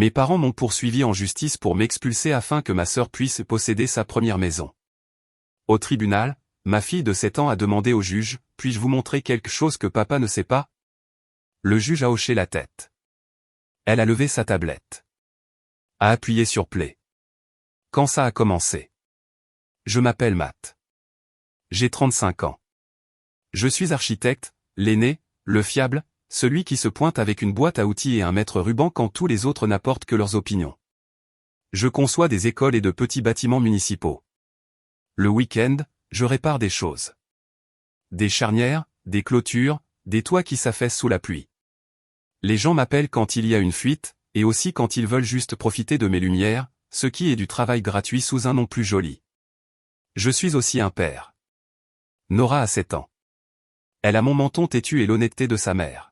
Mes parents m'ont poursuivi en justice pour m'expulser afin que ma sœur puisse posséder sa première maison. Au tribunal, ma fille de 7 ans a demandé au juge, « Puis-je vous montrer quelque chose que papa ne sait pas ?» Le juge a hoché la tête. Elle a levé sa tablette. A appuyé sur play. Quand ça a commencé. Je m'appelle Matt. J'ai 35 ans. Je suis architecte, l'aîné, le fiable, celui qui se pointe avec une boîte à outils et un mètre ruban quand tous les autres n'apportent que leurs opinions. Je conçois des écoles et de petits bâtiments municipaux. Le week-end, je répare des choses. Des charnières, des clôtures, des toits qui s'affaissent sous la pluie. Les gens m'appellent quand il y a une fuite, et aussi quand ils veulent juste profiter de mes lumières, ce qui est du travail gratuit sous un nom plus joli. Je suis aussi un père. Nora a 7 ans. Elle a mon menton têtu et l'honnêteté de sa mère.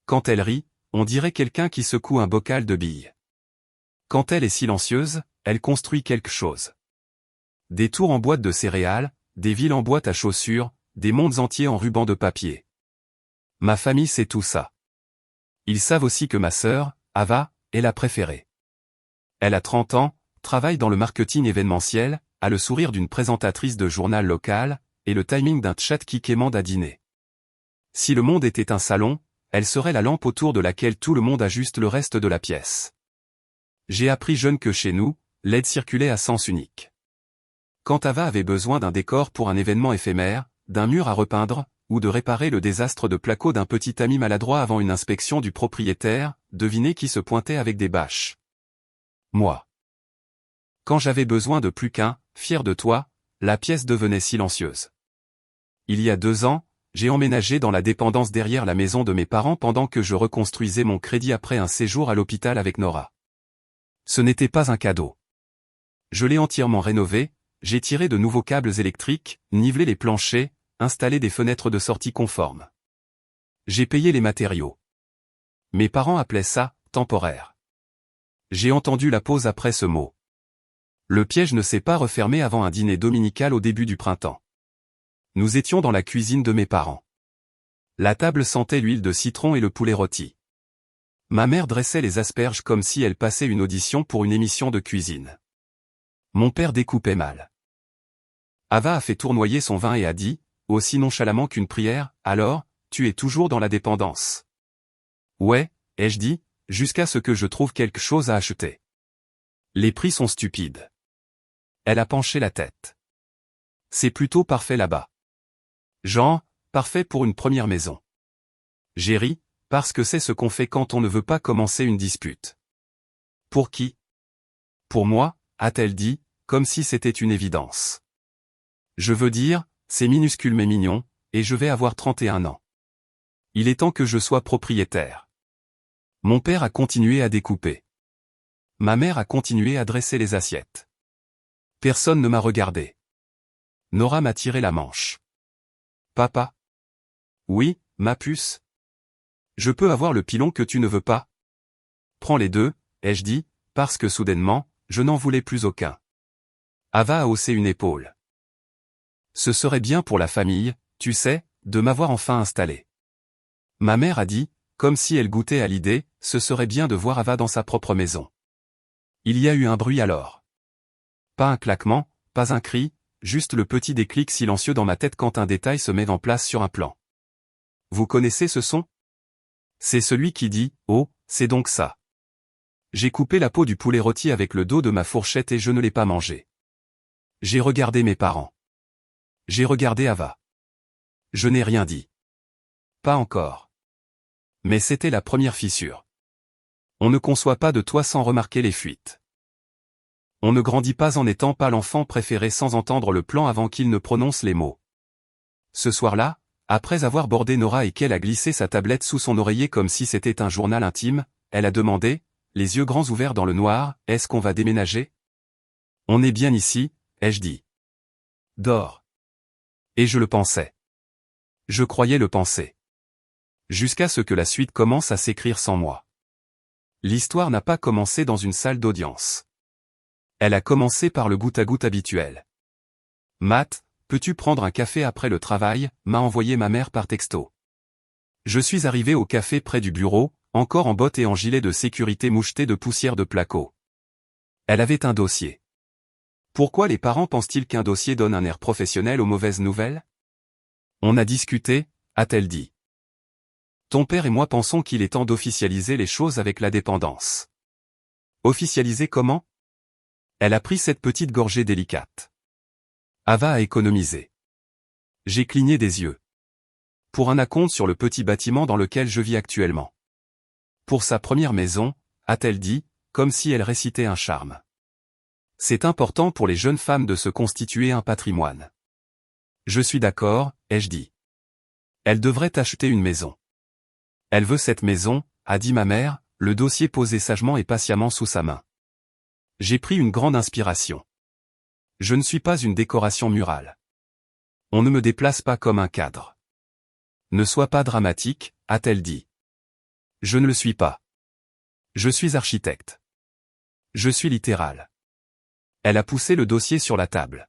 Quand elle rit, on dirait quelqu'un qui secoue un bocal de billes. Quand elle est silencieuse, elle construit quelque chose. Des tours en boîte de céréales, des villes en boîte à chaussures, des mondes entiers en ruban de papier. Ma famille sait tout ça. Ils savent aussi que ma sœur, Ava, est la préférée. Elle a 30 ans, travaille dans le marketing événementiel, a le sourire d'une présentatrice de journal local, et le timing d'un chat qui quémande à dîner. Si le monde était un salon, elle serait la lampe autour de laquelle tout le monde ajuste le reste de la pièce. J'ai appris jeune que chez nous, l'aide circulait à sens unique. Quand Ava avait besoin d'un décor pour un événement éphémère, d'un mur à repeindre, ou de réparer le désastre de placo d'un petit ami maladroit avant une inspection du propriétaire, devinez qui se pointait avec des bâches. Moi. Quand j'avais besoin de plus qu'un « fier de toi », la pièce devenait silencieuse. Il y a 2 ans, j'ai emménagé dans la dépendance derrière la maison de mes parents pendant que je reconstruisais mon crédit après un séjour à l'hôpital avec Nora. Ce n'était pas un cadeau. Je l'ai entièrement rénové, j'ai tiré de nouveaux câbles électriques, nivelé les planchers, installé des fenêtres de sortie conformes. J'ai payé les matériaux. Mes parents appelaient ça « temporaire ». J'ai entendu la pause après ce mot. Le piège ne s'est pas refermé avant un dîner dominical au début du printemps. Nous étions dans la cuisine de mes parents. La table sentait l'huile de citron et le poulet rôti. Ma mère dressait les asperges comme si elle passait une audition pour une émission de cuisine. Mon père découpait mal. Ava a fait tournoyer son vin et a dit, aussi nonchalamment qu'une prière, « Alors, tu es toujours dans la dépendance ?» « Ouais, ai-je dit, jusqu'à ce que je trouve quelque chose à acheter. Les prix sont stupides. » Elle a penché la tête. « C'est plutôt parfait là-bas. » Genre, parfait pour une première maison. J'ai ri, parce que c'est ce qu'on fait quand on ne veut pas commencer une dispute. Pour qui? Pour moi, a-t-elle dit, comme si c'était une évidence. Je veux dire, c'est minuscule mais mignon, et je vais avoir 31 ans. Il est temps que je sois propriétaire. Mon père a continué à découper. Ma mère a continué à dresser les assiettes. Personne ne m'a regardé. Nora m'a tiré la manche. Papa? Oui, ma puce. Je peux avoir le pilon que tu ne veux pas? Prends les deux, ai-je dit, parce que soudainement, je n'en voulais plus aucun. Ava a haussé une épaule. Ce serait bien pour la famille, tu sais, de m'avoir enfin installé. Ma mère a dit, comme si elle goûtait à l'idée, ce serait bien de voir Ava dans sa propre maison. Il y a eu un bruit alors. Pas un claquement, pas un cri, juste le petit déclic silencieux dans ma tête quand un détail se met en place sur un plan. Vous connaissez ce son? C'est celui qui dit, oh, c'est donc ça. J'ai coupé la peau du poulet rôti avec le dos de ma fourchette et je ne l'ai pas mangé. J'ai regardé mes parents. J'ai regardé Ava. Je n'ai rien dit. Pas encore. Mais c'était la première fissure. On ne conçoit pas de toi sans remarquer les fuites. On ne grandit pas en n'étant pas l'enfant préféré sans entendre le plan avant qu'il ne prononce les mots. Ce soir-là, après avoir bordé Nora et qu'elle a glissé sa tablette sous son oreiller comme si c'était un journal intime, elle a demandé, les yeux grands ouverts dans le noir, « Est-ce qu'on va déménager ?»« On est bien ici, » ai-je dit. « Dors. » Et je le pensais. Je croyais le penser. Jusqu'à ce que la suite commence à s'écrire sans moi. L'histoire n'a pas commencé dans une salle d'audience. Elle a commencé par le goutte-à-goutte habituel. « Matt, peux-tu prendre un café après le travail ?» m'a envoyé ma mère par texto. Je suis arrivé au café près du bureau, encore en bottes et en gilet de sécurité moucheté de poussière de placo. Elle avait un dossier. Pourquoi les parents pensent-ils qu'un dossier donne un air professionnel aux mauvaises nouvelles? On a discuté, a-t-elle dit. Ton père et moi pensons qu'il est temps d'officialiser les choses avec la dépendance. Officialiser comment? Elle a pris cette petite gorgée délicate. Ava a économisé. J'ai cligné des yeux. Pour un acompte sur le petit bâtiment dans lequel je vis actuellement. Pour sa première maison, a-t-elle dit, comme si elle récitait un charme. C'est important pour les jeunes femmes de se constituer un patrimoine. Je suis d'accord, ai-je dit. Elle devrait acheter une maison. Elle veut cette maison, a dit ma mère, le dossier posé sagement et patiemment sous sa main. J'ai pris une grande inspiration. Je ne suis pas une décoration murale. On ne me déplace pas comme un cadre. Ne sois pas dramatique, a-t-elle dit. Je ne le suis pas. Je suis architecte. Je suis littéral. Elle a poussé le dossier sur la table.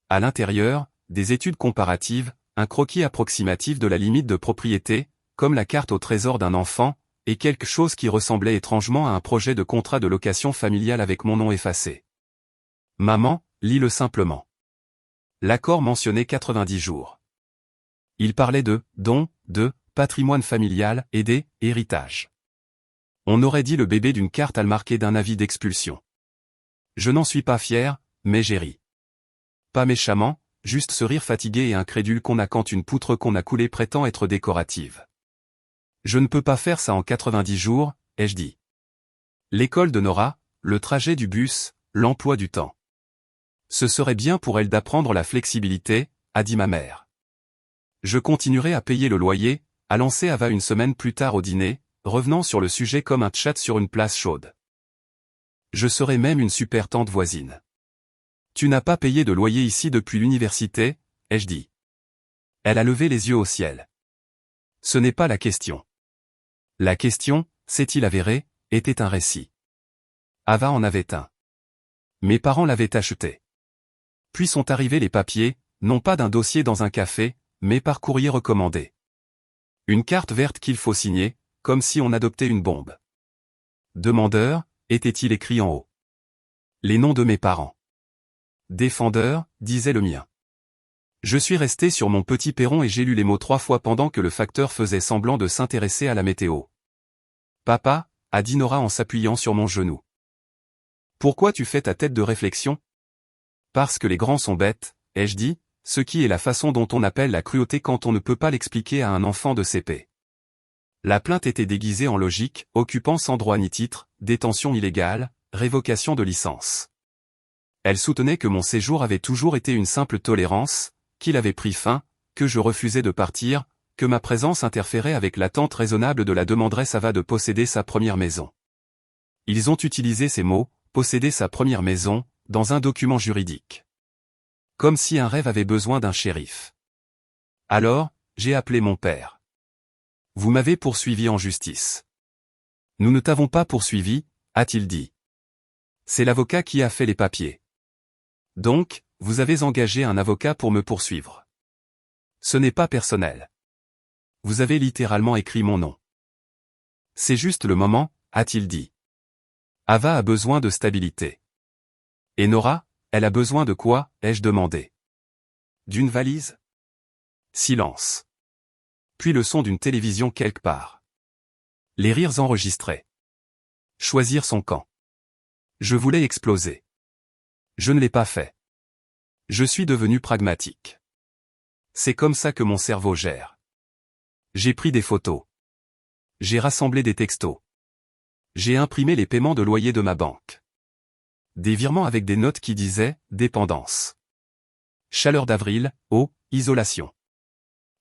À l'intérieur, des études comparatives, un croquis approximatif de la limite de propriété, comme la carte au trésor d'un enfant, et quelque chose qui ressemblait étrangement à un projet de contrat de location familiale avec mon nom effacé. Maman, lis-le simplement. L'accord mentionnait 90 jours. Il parlait de dons, de patrimoine familial et des héritages. On aurait dit le bébé d'une carte à le marquer d'un avis d'expulsion. Je n'en suis pas fier, mais j'ai ri. Pas méchamment, juste ce rire fatigué et incrédule qu'on a quand une poutre qu'on a coulée prétend être décorative. Je ne peux pas faire ça en 90 jours, ai-je dit. L'école de Nora, le trajet du bus, l'emploi du temps. Ce serait bien pour elle d'apprendre la flexibilité, a dit ma mère. Je continuerai à payer le loyer, a lancé Ava une semaine plus tard au dîner, revenant sur le sujet comme un tchat sur une place chaude. Je serai même une super tante voisine. Tu n'as pas payé de loyer ici depuis l'université, ai-je dit. Elle a levé les yeux au ciel. Ce n'est pas la question. La question, s'est-il avéré, était un récit. Ava en avait un. Mes parents l'avaient acheté. Puis sont arrivés les papiers, non pas d'un dossier dans un café, mais par courrier recommandé. Une carte verte qu'il faut signer, comme si on adoptait une bombe. Demandeur, était-il écrit en haut. Les noms de mes parents. Défendeur, disait le mien. Je suis resté sur mon petit perron et j'ai lu les mots 3 fois pendant que le facteur faisait semblant de s'intéresser à la météo. Papa, a dit Nora en s'appuyant sur mon genou. Pourquoi tu fais ta tête de réflexion? Parce que les grands sont bêtes, ai-je dit, ce qui est la façon dont on appelle la cruauté quand on ne peut pas l'expliquer à un enfant de CP. La plainte était déguisée en logique, occupant sans droit ni titre, détention illégale, révocation de licence. Elle soutenait que mon séjour avait toujours été une simple tolérance, qu'il avait pris fin, que je refusais de partir, que ma présence interférait avec l'attente raisonnable de la demanderesse Ava de posséder sa première maison. Ils ont utilisé ces mots, posséder sa première maison, dans un document juridique. Comme si un rêve avait besoin d'un shérif. Alors, j'ai appelé mon père. Vous m'avez poursuivi en justice. Nous ne t'avons pas poursuivi, a-t-il dit. C'est l'avocat qui a fait les papiers. Donc, vous avez engagé un avocat pour me poursuivre. Ce n'est pas personnel. Vous avez littéralement écrit mon nom. C'est juste le moment, a-t-il dit. Ava a besoin de stabilité. Et Nora, elle a besoin de quoi, ai-je demandé. D'une valise? Silence. Puis le son d'une télévision quelque part. Les rires enregistrés. Choisir son camp. Je voulais exploser. Je ne l'ai pas fait. Je suis devenu pragmatique. C'est comme ça que mon cerveau gère. J'ai pris des photos. J'ai rassemblé des textos. J'ai imprimé les paiements de loyer de ma banque. Des virements avec des notes qui disaient « Dépendance ». Chaleur d'avril, eau, isolation.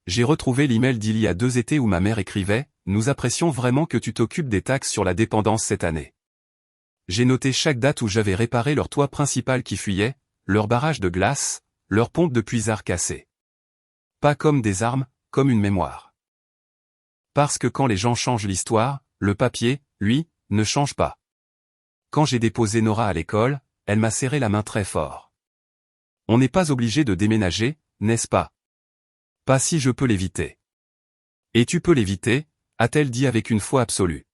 J'ai retrouvé l'email d'il y a 2 étés où ma mère écrivait « Nous apprécions vraiment que tu t'occupes des taxes sur la dépendance cette année ». J'ai noté chaque date où j'avais réparé leur toit principal qui fuyait, leur barrage de glace, leur pompe de puisard cassée. Pas comme des armes, comme une mémoire. Parce que quand les gens changent l'histoire, le papier, lui, ne change pas. Quand j'ai déposé Nora à l'école, elle m'a serré la main très fort. On n'est pas obligé de déménager, n'est-ce pas? Pas si je peux l'éviter. Et tu peux l'éviter, a-t-elle dit avec une foi absolue.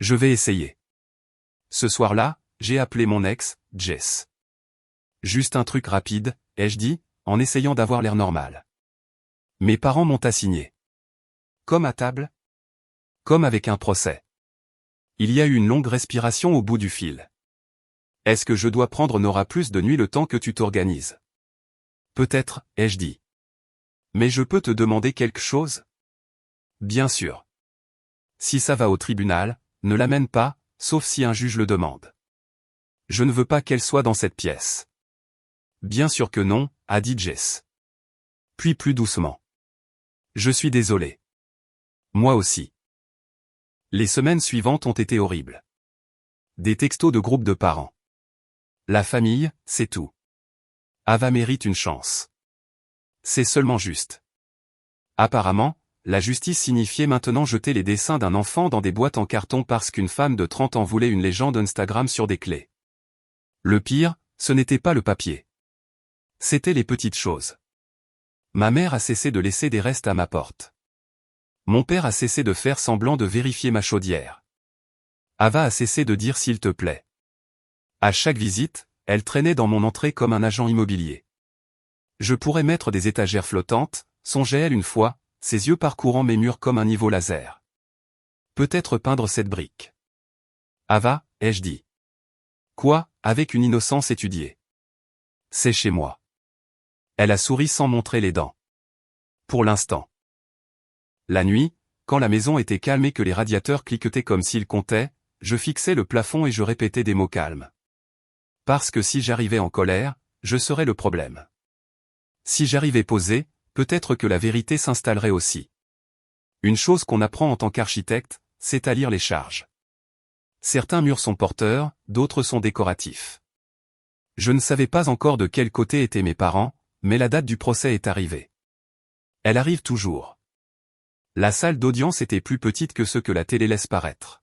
Je vais essayer. Ce soir-là, j'ai appelé mon ex, Jess. Juste un truc rapide, ai-je dit, en essayant d'avoir l'air normal. Mes parents m'ont assigné. Comme à table? Comme avec un procès. Il y a eu une longue respiration au bout du fil. Est-ce que je dois prendre Nora plus de nuit le temps que tu t'organises? Peut-être, ai-je dit. Mais je peux te demander quelque chose? Bien sûr. Si ça va au tribunal, ne l'amène pas, sauf si un juge le demande. Je ne veux pas qu'elle soit dans cette pièce. Bien sûr que non, a dit Jess. Puis plus doucement. Je suis désolé. Moi aussi. Les semaines suivantes ont été horribles. Des textos de groupes de parents. La famille, c'est tout. Ava mérite une chance. C'est seulement juste. Apparemment, la justice signifiait maintenant jeter les dessins d'un enfant dans des boîtes en carton parce qu'une femme de 30 ans voulait une légende Instagram sur des clés. Le pire, ce n'était pas le papier. C'étaient les petites choses. Ma mère a cessé de laisser des restes à ma porte. Mon père a cessé de faire semblant de vérifier ma chaudière. Ava a cessé de dire s'il te plaît. À chaque visite, elle traînait dans mon entrée comme un agent immobilier. Je pourrais mettre des étagères flottantes, songeait-elle une fois, ses yeux parcourant mes murs comme un niveau laser. Peut-être peindre cette brique. Ava, ai-je dit. Quoi, avec une innocence étudiée. C'est chez moi. Elle a souri sans montrer les dents. Pour l'instant. La nuit, quand la maison était calme et que les radiateurs cliquetaient comme s'ils comptaient, je fixais le plafond et je répétais des mots calmes. Parce que si j'arrivais en colère, je serais le problème. Si j'arrivais posé, peut-être que la vérité s'installerait aussi. Une chose qu'on apprend en tant qu'architecte, c'est à lire les charges. Certains murs sont porteurs, d'autres sont décoratifs. Je ne savais pas encore de quel côté étaient mes parents, mais la date du procès est arrivée. Elle arrive toujours. La salle d'audience était plus petite que ce que la télé laisse paraître.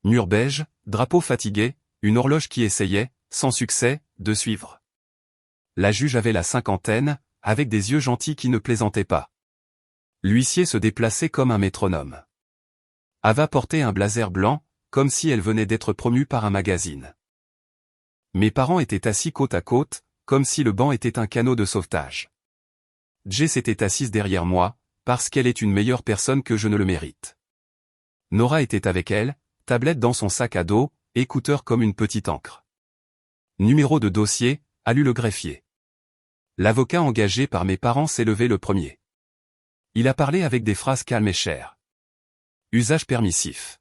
Mur beige, drapeau fatigué, une horloge qui essayait, sans succès, de suivre. La juge avait la cinquantaine, avec des yeux gentils qui ne plaisantaient pas. L'huissier se déplaçait comme un métronome. Ava portait un blazer blanc, comme si elle venait d'être promue par un magazine. Mes parents étaient assis côte à côte, comme si le banc était un canot de sauvetage. Jess était assise derrière moi, parce qu'elle est une meilleure personne que je ne le mérite. Nora était avec elle, tablette dans son sac à dos, écouteur comme une petite encre. Numéro de dossier, a lu le greffier. L'avocat engagé par mes parents s'est levé le premier. Il a parlé avec des phrases calmes et chères. Usage permissif.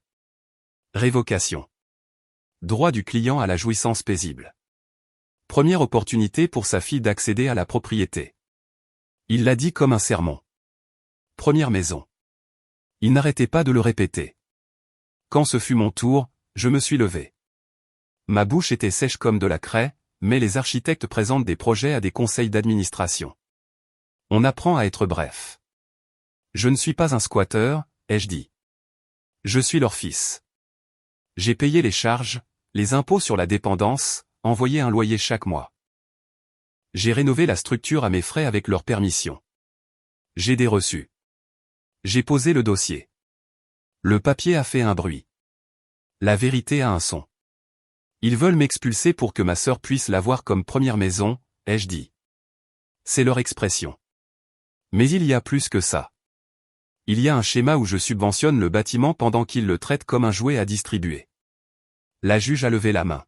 Révocation. Droit du client à la jouissance paisible. Première opportunité pour sa fille d'accéder à la propriété. Il l'a dit comme un sermon. Première maison. Il n'arrêtait pas de le répéter. Quand ce fut mon tour, je me suis levé. Ma bouche était sèche comme de la craie, mais les architectes présentent des projets à des conseils d'administration. On apprend à être bref. Je ne suis pas un squatteur, ai-je dit. Je suis leur fils. J'ai payé les charges, les impôts sur la dépendance, envoyé un loyer chaque mois. J'ai rénové la structure à mes frais avec leur permission. J'ai des reçus. J'ai posé le dossier. Le papier a fait un bruit. La vérité a un son. Ils veulent m'expulser pour que ma sœur puisse l'avoir comme première maison, ai-je dit. C'est leur expression. Mais il y a plus que ça. Il y a un schéma où je subventionne le bâtiment pendant qu'ils le traitent comme un jouet à distribuer. La juge a levé la main.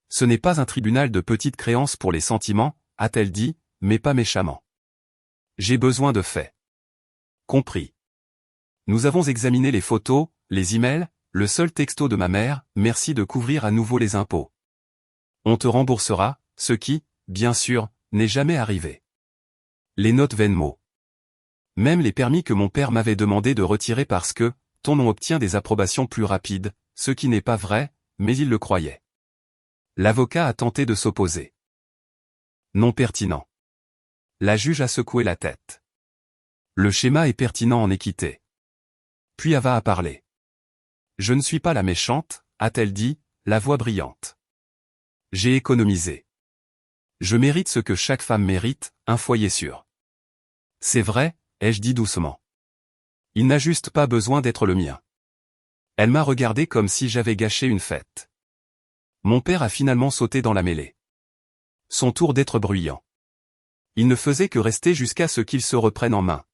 Ce n'est pas un tribunal de petites créances pour les sentiments, a-t-elle dit, mais pas méchamment. J'ai besoin de faits. Compris. Nous avons examiné les photos, les emails, le seul texto de ma mère, merci de couvrir à nouveau les impôts. On te remboursera, ce qui, bien sûr, n'est jamais arrivé. Les notes Venmo. Même les permis que mon père m'avait demandé de retirer parce que, ton nom obtient des approbations plus rapides, ce qui n'est pas vrai, mais il le croyait. L'avocat a tenté de s'opposer. Non pertinent. La juge a secoué la tête. Le schéma est pertinent en équité. Puis Ava a parlé. Je ne suis pas la méchante, a-t-elle dit, la voix brillante. J'ai économisé. Je mérite ce que chaque femme mérite, un foyer sûr. C'est vrai, ai-je dit doucement. Il n'a juste pas besoin d'être le mien. Elle m'a regardé comme si j'avais gâché une fête. Mon père a finalement sauté dans la mêlée. Son tour d'être bruyant. Il ne faisait que rester jusqu'à ce qu'il se reprenne en main.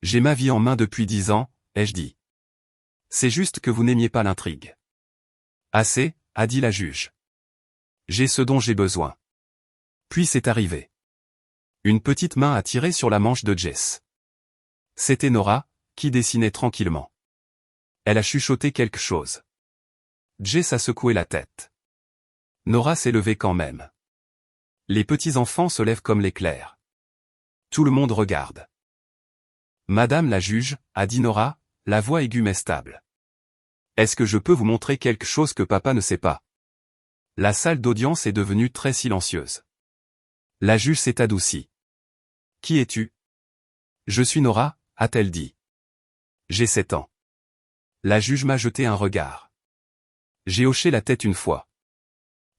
J'ai ma vie en main depuis 10 ans, ai-je dit. C'est juste que vous n'aimiez pas l'intrigue. Assez, a dit la juge. J'ai ce dont j'ai besoin. Puis c'est arrivé. Une petite main a tiré sur la manche de Jess. C'était Nora, qui dessinait tranquillement. Elle a chuchoté quelque chose. Jess a secoué la tête. Nora s'est levée quand même. Les petits-enfants se lèvent comme l'éclair. Tout le monde regarde. Madame la juge, a dit Nora, la voix aiguë mais stable. Est-ce que je peux vous montrer quelque chose que papa ne sait pas? La salle d'audience est devenue très silencieuse. La juge s'est adoucie. Qui es-tu? Je suis Nora, a-t-elle dit. J'ai 7 ans. La juge m'a jeté un regard. J'ai hoché la tête une fois.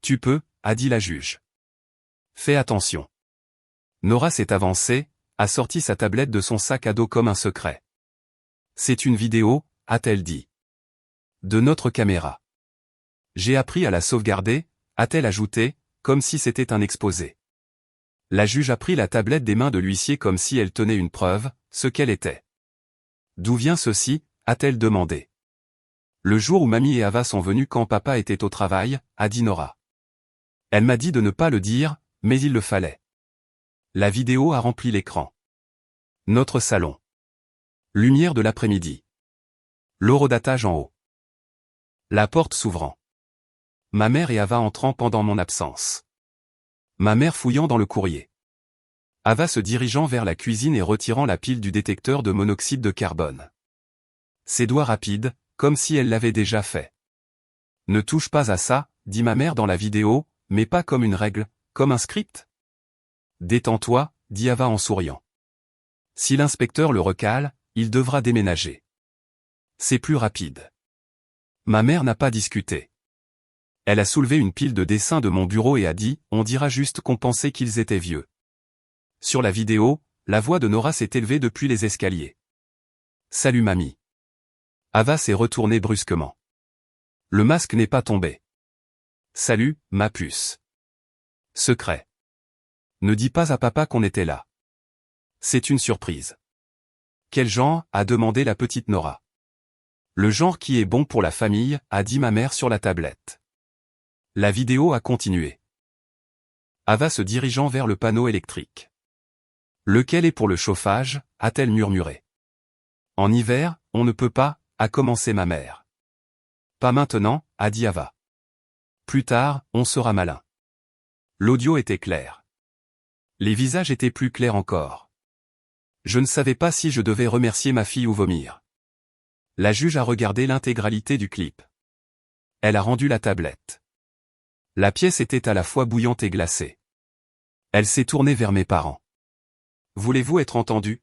Tu peux, a dit la juge. Fais attention. Nora s'est avancée, a sorti sa tablette de son sac à dos comme un secret. C'est une vidéo, a-t-elle dit. De notre caméra. J'ai appris à la sauvegarder, a-t-elle ajouté, comme si c'était un exposé. La juge a pris la tablette des mains de l'huissier comme si elle tenait une preuve, ce qu'elle était. D'où vient ceci, a-t-elle demandé. Le jour où mamie et Ava sont venues quand papa était au travail, a dit Nora. Elle m'a dit de ne pas le dire, mais il le fallait. La vidéo a rempli l'écran. Notre salon. Lumière de l'après-midi. L'horodatage en haut. La porte s'ouvrant. Ma mère et Ava entrant pendant mon absence. Ma mère fouillant dans le courrier. Ava se dirigeant vers la cuisine et retirant la pile du détecteur de monoxyde de carbone. Ses doigts rapides, comme si elle l'avait déjà fait. Ne touche pas à ça, dit ma mère dans la vidéo, mais pas comme une règle, comme un script. Détends-toi, dit Ava en souriant. Si l'inspecteur le recale, il devra déménager. C'est plus rapide. Ma mère n'a pas discuté. Elle a soulevé une pile de dessins de mon bureau et a dit, on dira juste qu'on pensait qu'ils étaient vieux. Sur la vidéo, la voix de Nora s'est élevée depuis les escaliers. Salut mamie. Ava s'est retournée brusquement. Le masque n'est pas tombé. Salut, ma puce. Secret. Ne dis pas à papa qu'on était là. C'est une surprise. Quel genre, a demandé la petite Nora. Le genre qui est bon pour la famille, a dit ma mère sur la tablette. La vidéo a continué. Ava se dirigeant vers le panneau électrique. Lequel est pour le chauffage, a-t-elle murmuré. En hiver, on ne peut pas, a commencé ma mère. Pas maintenant, a dit Ava. Plus tard, on sera malin. L'audio était clair. Les visages étaient plus clairs encore. Je ne savais pas si je devais remercier ma fille ou vomir. La juge a regardé l'intégralité du clip. Elle a rendu la tablette. La pièce était à la fois bouillante et glacée. Elle s'est tournée vers mes parents. Voulez-vous être entendu?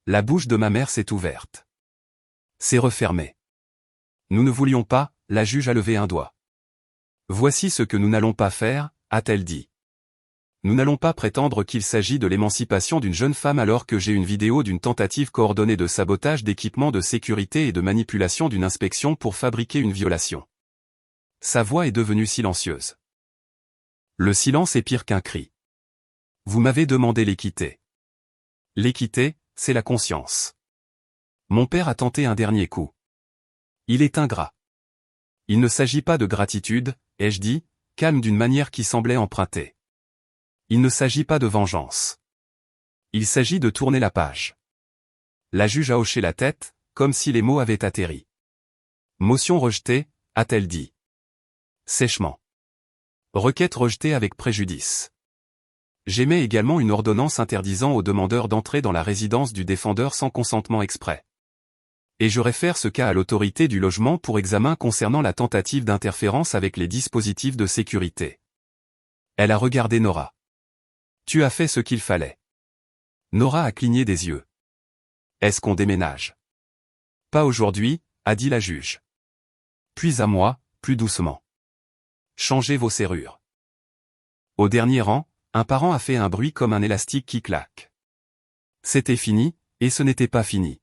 La bouche de ma mère s'est ouverte. C'est refermé. Nous ne voulions pas, la juge a levé un doigt. Voici ce que nous n'allons pas faire, a-t-elle dit. Nous n'allons pas prétendre qu'il s'agit de l'émancipation d'une jeune femme alors que j'ai une vidéo d'une tentative coordonnée de sabotage d'équipements de sécurité et de manipulation d'une inspection pour fabriquer une violation. Sa voix est devenue silencieuse. Le silence est pire qu'un cri. Vous m'avez demandé l'équité. L'équité, c'est la conscience. Mon père a tenté un dernier coup. Il est ingrat. Il ne s'agit pas de gratitude, ai-je dit, calme d'une manière qui semblait empruntée. Il ne s'agit pas de vengeance. Il s'agit de tourner la page. La juge a hoché la tête, comme si les mots avaient atterri. Motion rejetée, a-t-elle dit. Sèchement. Requête rejetée avec préjudice. J'émets également une ordonnance interdisant aux demandeurs d'entrer dans la résidence du défendeur sans consentement exprès. Et je réfère ce cas à l'autorité du logement pour examen concernant la tentative d'interférence avec les dispositifs de sécurité. Elle a regardé Nora. Tu as fait ce qu'il fallait. Nora a cligné des yeux. Est-ce qu'on déménage? Pas aujourd'hui, a dit la juge. Puis à moi, plus doucement. Changez vos serrures. Au dernier rang, un parent a fait un bruit comme un élastique qui claque. C'était fini, et ce n'était pas fini.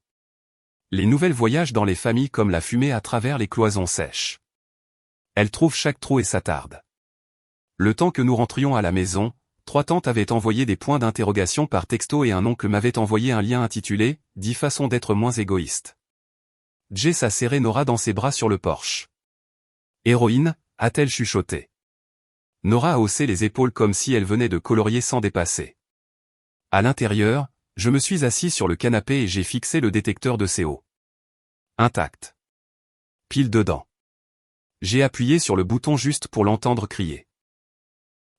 Les nouvelles voyagent dans les familles comme la fumée à travers les cloisons sèches. Elle trouve chaque trou et s'attarde. Le temps que nous rentrions à la maison, 3 tantes avaient envoyé des points d'interrogation par texto et un oncle m'avait envoyé un lien intitulé « 10 façons d'être moins égoïste ». Jess a serré Nora dans ses bras sur le porche. « Héroïne » a-t-elle chuchoté. Nora a haussé les épaules comme si elle venait de colorier sans dépasser. À l'intérieur, je me suis assis sur le canapé et j'ai fixé le détecteur de CO. Intact. Pile dedans. J'ai appuyé sur le bouton juste pour l'entendre crier.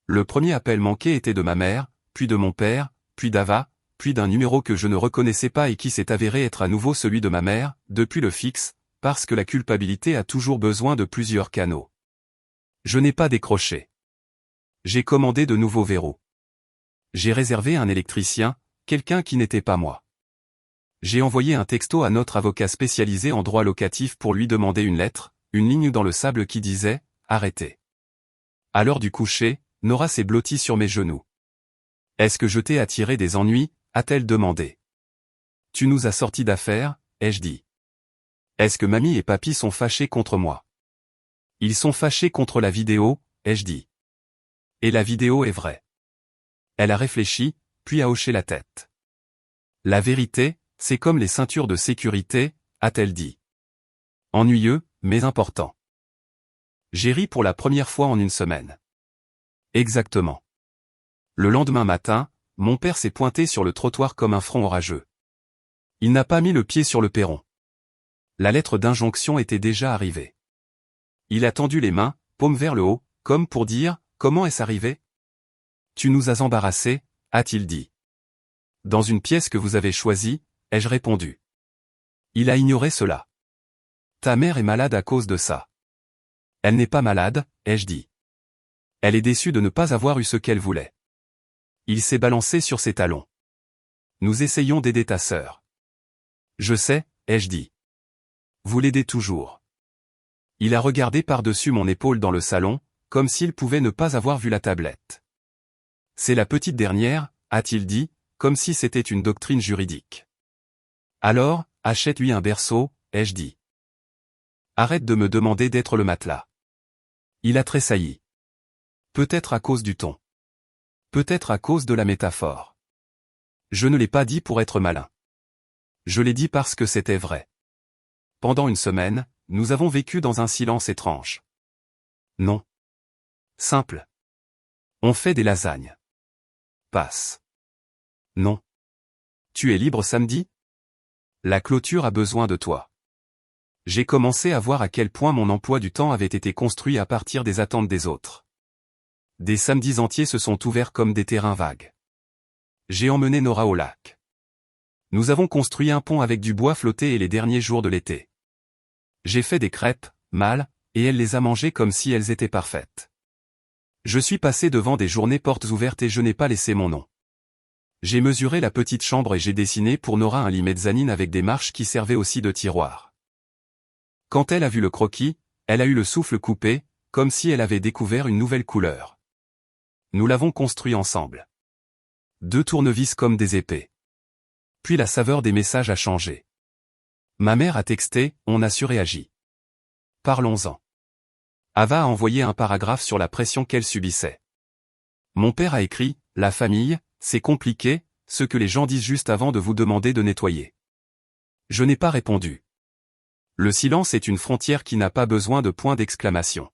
Le premier appel manqué était de ma mère, puis de mon père, puis d'Ava, puis d'un numéro que je ne reconnaissais pas et qui s'est avéré être à nouveau celui de ma mère, depuis le fixe, parce que la culpabilité a toujours besoin de plusieurs canaux. Je n'ai pas décroché. J'ai commandé de nouveaux verrous. J'ai réservé un électricien, quelqu'un qui n'était pas moi. J'ai envoyé un texto à notre avocat spécialisé en droit locatif pour lui demander une lettre, une ligne dans le sable qui disait « Arrêtez ». À l'heure du coucher, Nora s'est blottie sur mes genoux. « Est-ce que je t'ai attiré des ennuis ?» a-t-elle demandé. « Tu nous as sortis d'affaires ?» ai-je dit. « Est-ce que mamie et papy sont fâchés contre moi ?» « Ils sont fâchés contre la vidéo ?» ai-je dit. « Et la vidéo est vraie. » Elle a réfléchi, puis a hoché la tête. « La vérité, c'est comme les ceintures de sécurité » a-t-elle dit. Ennuyeux, mais important. J'ai ri pour la première fois en une semaine. Exactement. Le lendemain matin, mon père s'est pointé sur le trottoir comme un front orageux. Il n'a pas mis le pied sur le perron. La lettre d'injonction était déjà arrivée. Il a tendu les mains, paume vers le haut, comme pour dire « Comment est-ce arrivé ?»« Tu nous as embarrassés » a-t-il dit. « Dans une pièce que vous avez choisie » ai-je répondu. Il a ignoré cela. « Ta mère est malade à cause de ça. » Elle n'est pas malade, ai-je dit. Elle est déçue de ne pas avoir eu ce qu'elle voulait. Il s'est balancé sur ses talons. Nous essayons d'aider ta sœur. Je sais, ai-je dit. Vous l'aidez toujours. Il a regardé par-dessus mon épaule dans le salon, comme s'il pouvait ne pas avoir vu la tablette. C'est la petite dernière, a-t-il dit, comme si c'était une doctrine juridique. Alors, achète-lui un berceau, ai-je dit. Arrête de me demander d'être le matelas. Il a tressailli. Peut-être à cause du ton. Peut-être à cause de la métaphore. Je ne l'ai pas dit pour être malin. Je l'ai dit parce que c'était vrai. Pendant une semaine, nous avons vécu dans un silence étrange. Non. Simple. On fait des lasagnes. Passe. Non. Tu es libre samedi ? La clôture a besoin de toi. J'ai commencé à voir à quel point mon emploi du temps avait été construit à partir des attentes des autres. Des samedis entiers se sont ouverts comme des terrains vagues. J'ai emmené Nora au lac. Nous avons construit un pont avec du bois flotté et les derniers jours de l'été. J'ai fait des crêpes, mal, et elle les a mangées comme si elles étaient parfaites. Je suis passé devant des journées portes ouvertes et je n'ai pas laissé mon nom. J'ai mesuré la petite chambre et j'ai dessiné pour Nora un lit mezzanine avec des marches qui servaient aussi de tiroir. Quand elle a vu le croquis, elle a eu le souffle coupé, comme si elle avait découvert une nouvelle couleur. Nous l'avons construit ensemble. 2 tournevis comme des épées. Puis la saveur des messages a changé. Ma mère a texté, on a surréagi. Parlons-en. Ava a envoyé un paragraphe sur la pression qu'elle subissait. Mon père a écrit, la famille, c'est compliqué, ce que les gens disent juste avant de vous demander de nettoyer. Je n'ai pas répondu. Le silence est une frontière qui n'a pas besoin de point d'exclamation.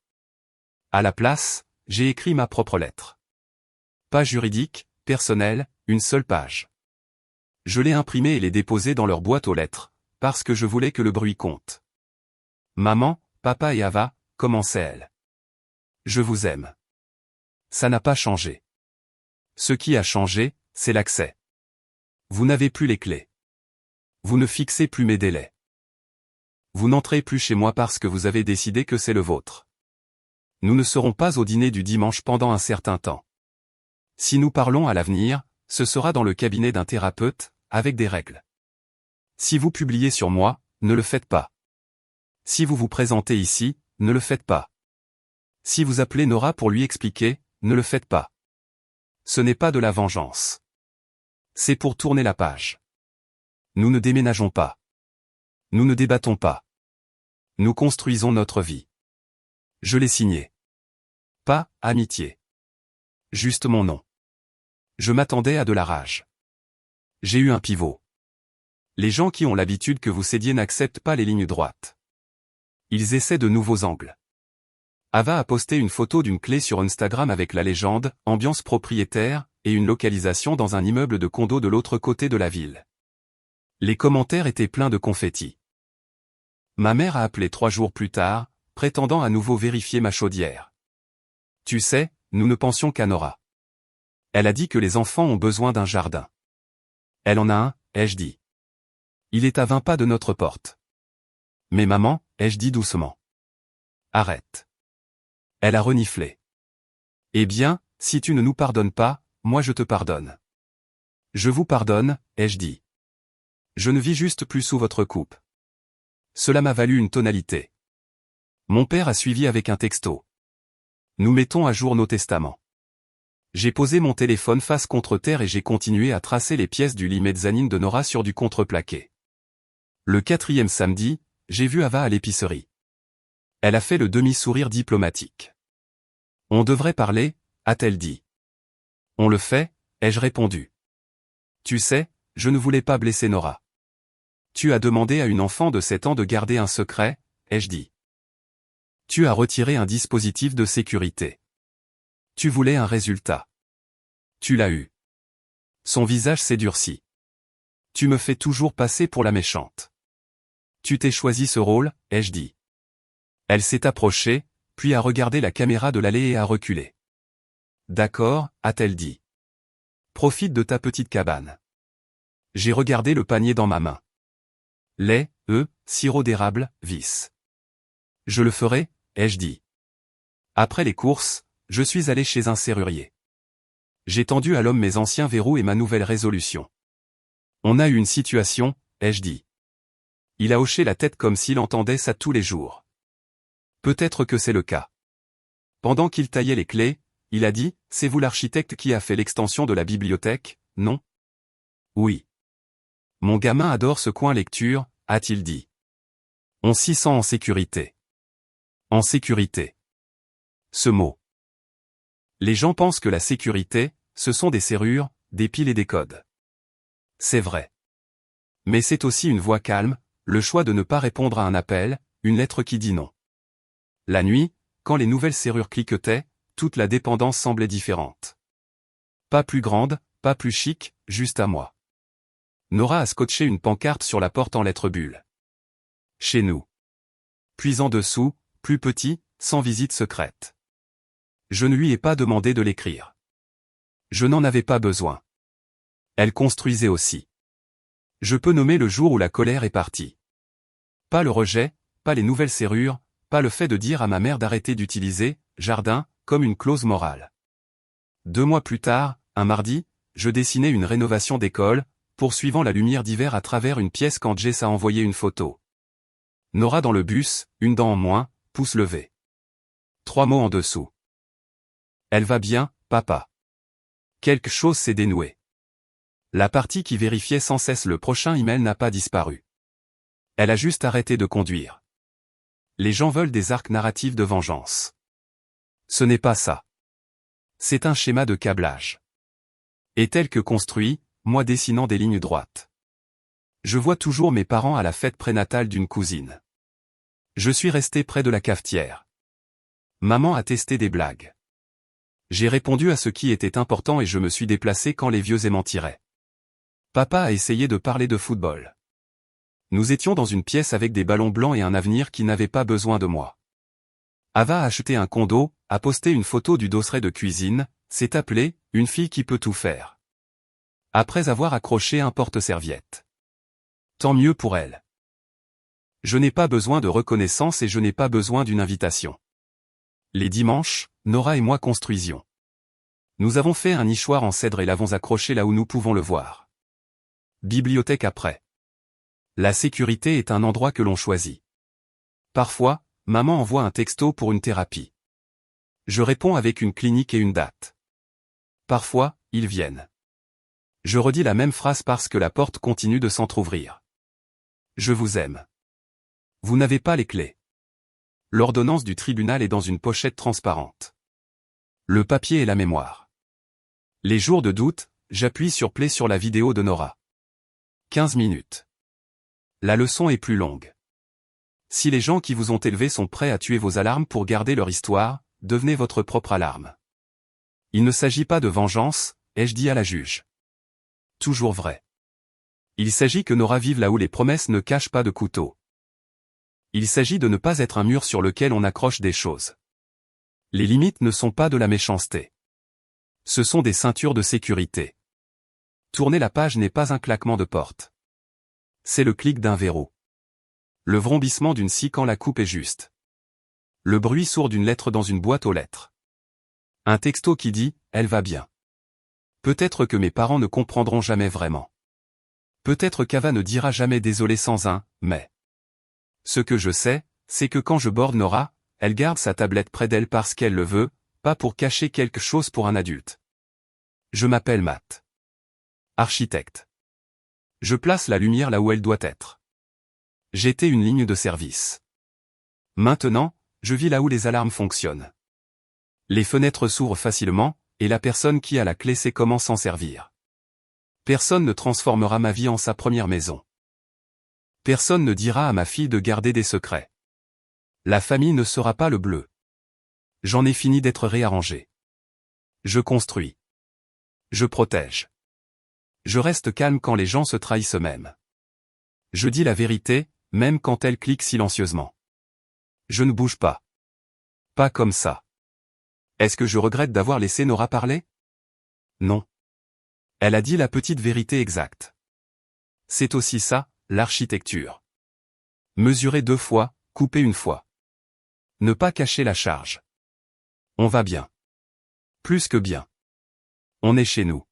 À la place, j'ai écrit ma propre lettre. Pas juridique, personnelle, une seule page. Je l'ai imprimée et l'ai déposée dans leur boîte aux lettres, parce que je voulais que le bruit compte. Maman, papa et Ava, commençait-elle. Je vous aime. Ça n'a pas changé. Ce qui a changé, c'est l'accès. Vous n'avez plus les clés. Vous ne fixez plus mes délais. Vous n'entrez plus chez moi parce que vous avez décidé que c'est le vôtre. Nous ne serons pas au dîner du dimanche pendant un certain temps. Si nous parlons à l'avenir, ce sera dans le cabinet d'un thérapeute, avec des règles. Si vous publiez sur moi, ne le faites pas. Si vous vous présentez ici, ne le faites pas. Si vous appelez Nora pour lui expliquer, ne le faites pas. Ce n'est pas de la vengeance. C'est pour tourner la page. Nous ne déménageons pas. Nous ne débattons pas. Nous construisons notre vie. Je l'ai signé. Pas amitié. Juste mon nom. Je m'attendais à de la rage. J'ai eu un pivot. Les gens qui ont l'habitude que vous cédiez n'acceptent pas les lignes droites. Ils essaient de nouveaux angles. Ava a posté une photo d'une clé sur Instagram avec la légende « Ambiance propriétaire » et une localisation dans un immeuble de condo de l'autre côté de la ville. Les commentaires étaient pleins de confettis. Ma mère a appelé 3 jours plus tard, prétendant à nouveau vérifier ma chaudière. Tu sais, nous ne pensions qu'à Nora. Elle a dit que les enfants ont besoin d'un jardin. Elle en a un, ai-je dit. Il est à 20 pas de notre porte. Mais maman, ai-je dit doucement. Arrête. Elle a reniflé. Eh bien, si tu ne nous pardonnes pas, moi je te pardonne. Je vous pardonne, ai-je dit. Je ne vis juste plus sous votre coupe. Cela m'a valu une tonalité. Mon père a suivi avec un texto. Nous mettons à jour nos testaments. J'ai posé mon téléphone face contre terre et j'ai continué à tracer les pièces du lit mezzanine de Nora sur du contreplaqué. Le 4e samedi, j'ai vu Ava à l'épicerie. Elle a fait le demi-sourire diplomatique. On devrait parler, a-t-elle dit. On le fait, ai-je répondu. Tu sais, je ne voulais pas blesser Nora. Tu as demandé à une enfant de 7 ans de garder un secret, ai-je dit. Tu as retiré un dispositif de sécurité. Tu voulais un résultat. Tu l'as eu. Son visage s'est durci. Tu me fais toujours passer pour la méchante. Tu t'es choisi ce rôle, ai-je dit. Elle s'est approchée, puis a regardé la caméra de l'allée et a reculé. D'accord, a-t-elle dit. Profite de ta petite cabane. J'ai regardé le panier dans ma main. Lait, œufs, sirop d'érable, vis. Je le ferai, ai-je dit. Après les courses, je suis allé chez un serrurier. J'ai tendu à l'homme mes anciens verrous et ma nouvelle résolution. On a eu une situation, ai-je dit. Il a hoché la tête comme s'il entendait ça tous les jours. Peut-être que c'est le cas. Pendant qu'il taillait les clés, il a dit, c'est vous l'architecte qui a fait l'extension de la bibliothèque, non? Oui. Mon gamin adore ce coin lecture, a-t-il dit. On s'y sent en sécurité. En sécurité. Ce mot. Les gens pensent que la sécurité, ce sont des serrures, des piles et des codes. C'est vrai. Mais c'est aussi une voix calme, le choix de ne pas répondre à un appel, une lettre qui dit non. La nuit, quand les nouvelles serrures cliquetaient, toute la dépendance semblait différente. Pas plus grande, pas plus chic, juste à moi. Nora a scotché une pancarte sur la porte en lettres bulles. Chez nous. Puis en dessous, plus petit, sans visite secrète. Je ne lui ai pas demandé de l'écrire. Je n'en avais pas besoin. Elle construisait aussi. Je peux nommer le jour où la colère est partie. Pas le rejet, pas les nouvelles serrures, pas le fait de dire à ma mère d'arrêter d'utiliser « jardin » comme une clause morale. 2 mois plus tard, un mardi, je dessinais une rénovation d'école, poursuivant la lumière d'hiver à travers une pièce quand Jess a envoyé une photo. Nora dans le bus, une dent en moins, pouce levé. 3 mots en dessous. Elle va bien, papa. Quelque chose s'est dénoué. La partie qui vérifiait sans cesse le prochain email n'a pas disparu. Elle a juste arrêté de conduire. Les gens veulent des arcs narratifs de vengeance. Ce n'est pas ça. C'est un schéma de câblage. Et tel que construit, moi dessinant des lignes droites. Je vois toujours mes parents à la fête prénatale d'une cousine. Je suis resté près de la cafetière. Maman a testé des blagues. J'ai répondu à ce qui était important et je me suis déplacé quand les vieux aimants tiraient. Papa a essayé de parler de football. Nous étions dans une pièce avec des ballons blancs et un avenir qui n'avait pas besoin de moi. Ava a acheté un condo, a posté une photo du dosseret de cuisine, s'est appelée « une fille qui peut tout faire ». Après avoir accroché un porte-serviette. Tant mieux pour elle. Je n'ai pas besoin de reconnaissance et je n'ai pas besoin d'une invitation. Les dimanches, Nora et moi construisions. Nous avons fait un nichoir en cèdre et l'avons accroché là où nous pouvons le voir. Bibliothèque après. La sécurité est un endroit que l'on choisit. Parfois, maman envoie un texto pour une thérapie. Je réponds avec une clinique et une date. Parfois, ils viennent. Je redis la même phrase parce que la porte continue de s'entrouvrir. Je vous aime. Vous n'avez pas les clés. L'ordonnance du tribunal est dans une pochette transparente. Le papier et la mémoire. Les jours de doute, j'appuie sur play sur la vidéo de Nora. 15 minutes. La leçon est plus longue. Si les gens qui vous ont élevé sont prêts à tuer vos alarmes pour garder leur histoire, devenez votre propre alarme. Il ne s'agit pas de vengeance, ai-je dit à la juge. Toujours vrai. Il s'agit que Nora vive là où les promesses ne cachent pas de couteau. Il s'agit de ne pas être un mur sur lequel on accroche des choses. Les limites ne sont pas de la méchanceté. Ce sont des ceintures de sécurité. Tourner la page n'est pas un claquement de porte. C'est le clic d'un verrou. Le vrombissement d'une scie quand la coupe est juste. Le bruit sourd d'une lettre dans une boîte aux lettres. Un texto qui dit « Elle va bien ». Peut-être que mes parents ne comprendront jamais vraiment. Peut-être qu'Ava ne dira jamais désolé sans un « mais ». Ce que je sais, c'est que quand je borde Nora, elle garde sa tablette près d'elle parce qu'elle le veut, pas pour cacher quelque chose pour un adulte. Je m'appelle Matt. Architecte. Je place la lumière là où elle doit être. J'étais une ligne de service. Maintenant, je vis là où les alarmes fonctionnent. Les fenêtres s'ouvrent facilement, et la personne qui a la clé sait comment s'en servir. Personne ne transformera ma vie en sa première maison. Personne ne dira à ma fille de garder des secrets. La famille ne sera pas le bleu. J'en ai fini d'être réarrangé. Je construis. Je protège. Je reste calme quand les gens se trahissent eux-mêmes. Je dis la vérité, même quand elle clique silencieusement. Je ne bouge pas. Pas comme ça. Est-ce que je regrette d'avoir laissé Nora parler? Non. Elle a dit la petite vérité exacte. C'est aussi ça, l'architecture. Mesurer 2 fois, couper 1 fois. Ne pas cacher la charge. On va bien. Plus que bien. On est chez nous.